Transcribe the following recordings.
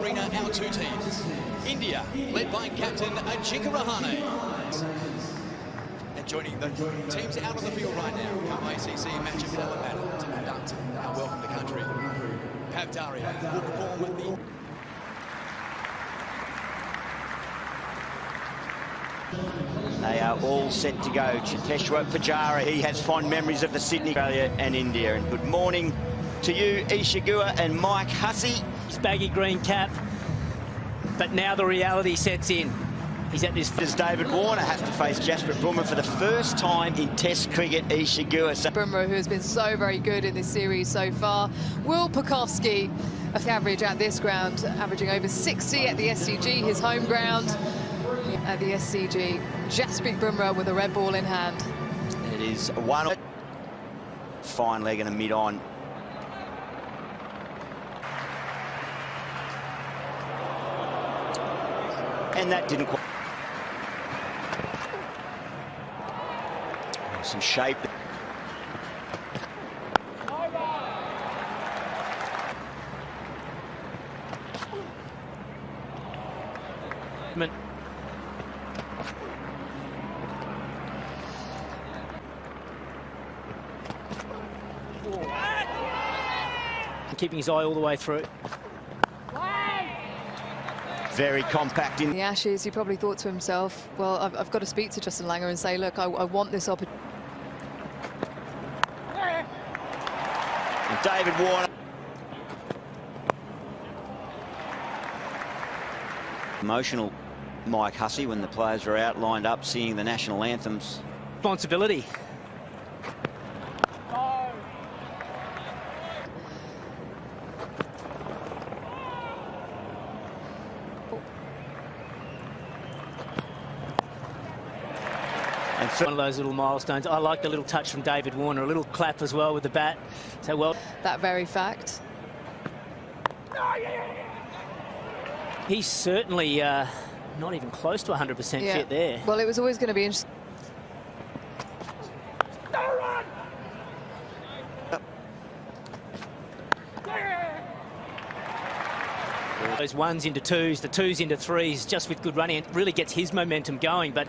Arena, our two teams. India, led by Captain Ajinkya Rahane. And joining the teams out on the field right now, come ICC match of battle to conduct our welcome to country. Pav Daria will perform the... They are all set to go. Cheteshwar Pujara, he has fond memories of the Sydney, Australia and India. And good morning to you, Isha Guha and Mike Hussey. His baggy green cap, but now the reality sets in. He's at this... Does David Warner have to face Jasprit Bumrah for the first time in Test cricket, Isha Guha? Bumrah, who has been so very good in this series so far. Will Pucovski, average at this ground, averaging over 60 at the SCG, his home ground. At the SCG, Jasprit Bumrah with a red ball in hand. It is one fine leg and a mid-on. And that didn't quite... Some shape. Keeping his eye all the way through. Very compact in the Ashes. He probably thought to himself, well, I've got to speak to Justin Langer and say, look, I want this opportunity. And David Warner. Emotional Mike Hussey when the players were out lined up singing the national anthems. Responsibility. One of those little milestones. I like the little touch from David Warner, a little clap as well with the bat. So well, that very fact. He's certainly not even close to 100% fit there. Well, it was always going to be interesting. Those ones into twos, the twos into threes, just with good running, it really gets his momentum going. But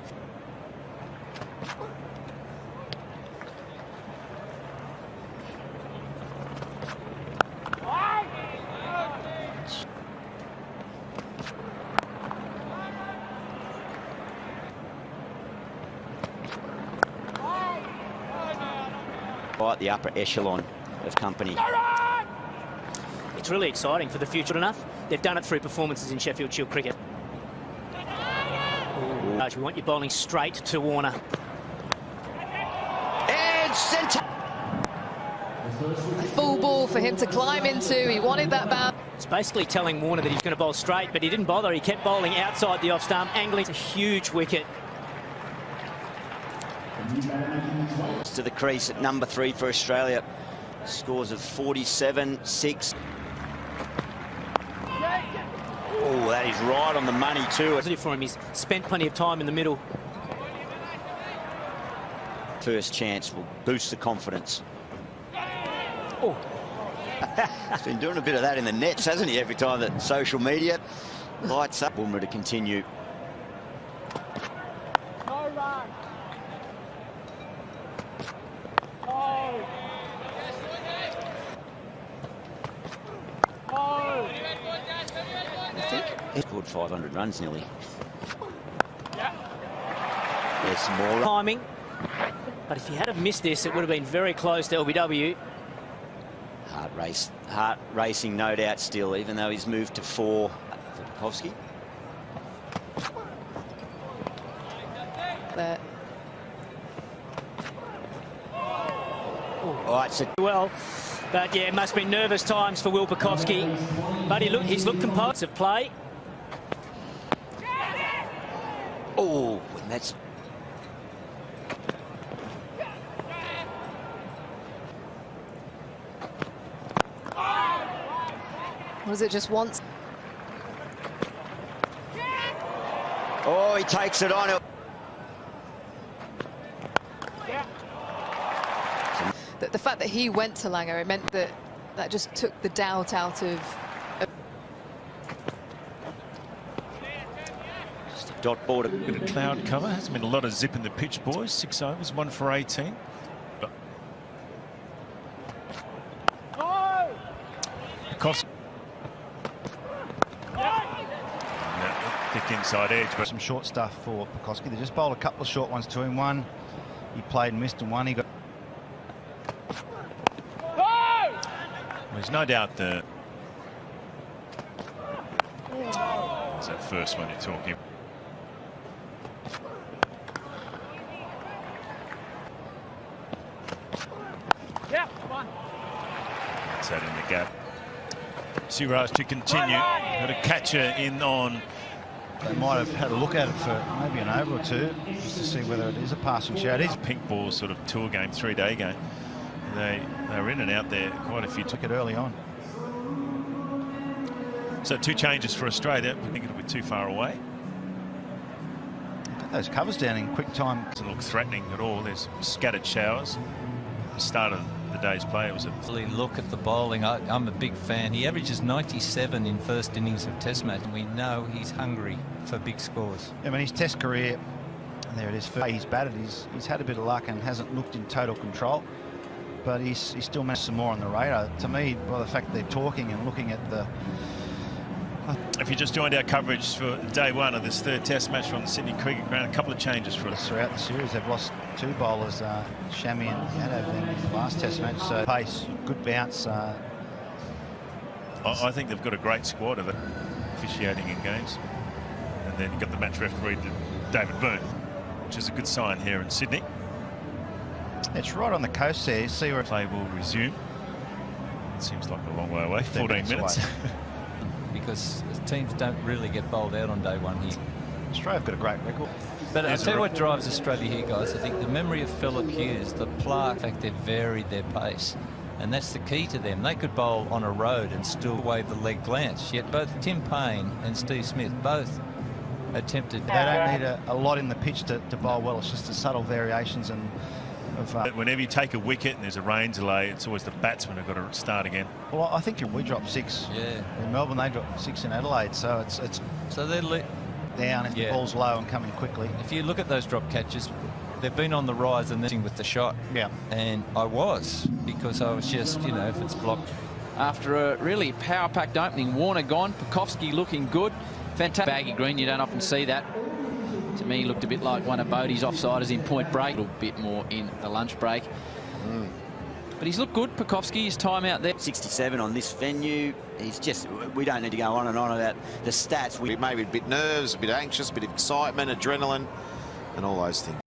right, the upper echelon of company. It's really exciting for the future enough. They've done it through performances in Sheffield Shield cricket. We want you bowling straight to Warner. And centre. A full ball for him to climb into. He wanted that bounce. It's basically telling Warner that he's going to bowl straight, but he didn't bother. He kept bowling outside the off-stump, angling. It's a huge wicket. To the crease at number 3 for Australia. Scores of 47-6. Oh, that is right on the money too. Positive for him. He's spent plenty of time in the middle. First chance will boost the confidence. Oh. He's been doing a bit of that in the nets, hasn't he? Every time that social media lights up. Bumrah to continue. He scored 500 runs nearly. There's some more timing. But if he had missed this, it would have been very close to LBW. Heart racing, no doubt, still, even though he's moved to 4 for Pucovski. There. All right, so well, but yeah, it must have been nervous times for Will Pucovski. But he's looked composed of play. Oh, and that's... Was it just once? Oh, he takes it on. The fact that he went to Langer, it meant that just took the doubt out of... dot board. Bit of cloud cover. Hasn't been a lot of zip in the pitch, boys. 6 overs, 1 for 18. But Pikoski. Thick inside edge, but some short stuff for Pikoski. They just bowled a couple of short ones to him. One he played and missed, and one he got. there's no doubt that it's that first one you're talking. Yeah, come on. It's that in the gap. Siraj to continue. Got a catcher in on. They might have had a look at it for maybe an over or two, just to see whether it is a passing shout. It is. Pink ball sort of tour game, 3-day game. They were in and out there quite a few. Took it early on. So 2 changes for Australia. I think it'll be too far away. Got those covers down in quick time. Doesn't look threatening at all. There's scattered showers. The start of the day's play, it was a Look at the bowling. I'm a big fan. He averages 97 in first innings of Test match, and we know he's hungry for big scores. I mean, his Test career, and there it is. He's batted. He's had a bit of luck and hasn't looked in total control, but he's still managed some more on the radar. To me, by the fact that they're talking and looking at the. If you just joined our coverage for day 1 of this 3rd Test match from the Sydney Cricket Ground, a couple of changes for us. Throughout the series, they've lost 2 bowlers, Shami and Yadav, in the last Test match. So pace, good bounce. I think they've got a great squad of officiating in games. And then you've got the match referee, David Byrne, which is a good sign here in Sydney. It's right on the coast there. See where Play will resume. It seems like a long way away, 14 minutes. Because teams don't really get bowled out on day 1 here. Australia have got a great record. But I'll tell you what drives Australia here, guys. I think the memory of Phillip Hughes, the play, in fact, they've varied their pace. And that's the key to them. They could bowl on a road and still wave the leg glance. Yet both Tim Payne and Steve Smith both attempted. They don't need a lot in the pitch to bowl well. It's just the subtle variations and. Whenever you take a wicket and there's a rain delay, it's always the batsmen who've got to start again. Well, I think we dropped 6 in Melbourne. They dropped 6 in Adelaide, so it's so they're down if the ball's low and coming quickly. If you look at those drop catches, they've been on the rise and then with the shot. Yeah. And I was, because I was just, you know, if it's blocked. After a really power-packed opening, Warner gone, Pikoski looking good. Fantastic. Baggy green, you don't often see that. To me, he looked a bit like one of Bodie's offsiders in point break. A little bit more in the lunch break. But he's looked good, Pikoski, his time out there. 67 on this venue. He's just, we don't need to go on and on about the stats. Maybe a bit nerves, a bit anxious, a bit of excitement, adrenaline, and all those things.